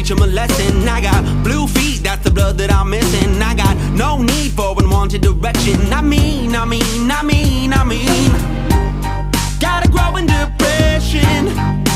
teach them a lesson. I got blue feet, that's the blood that I'm missing. I got no need for unwanted direction. I mean, gotta grow in depression.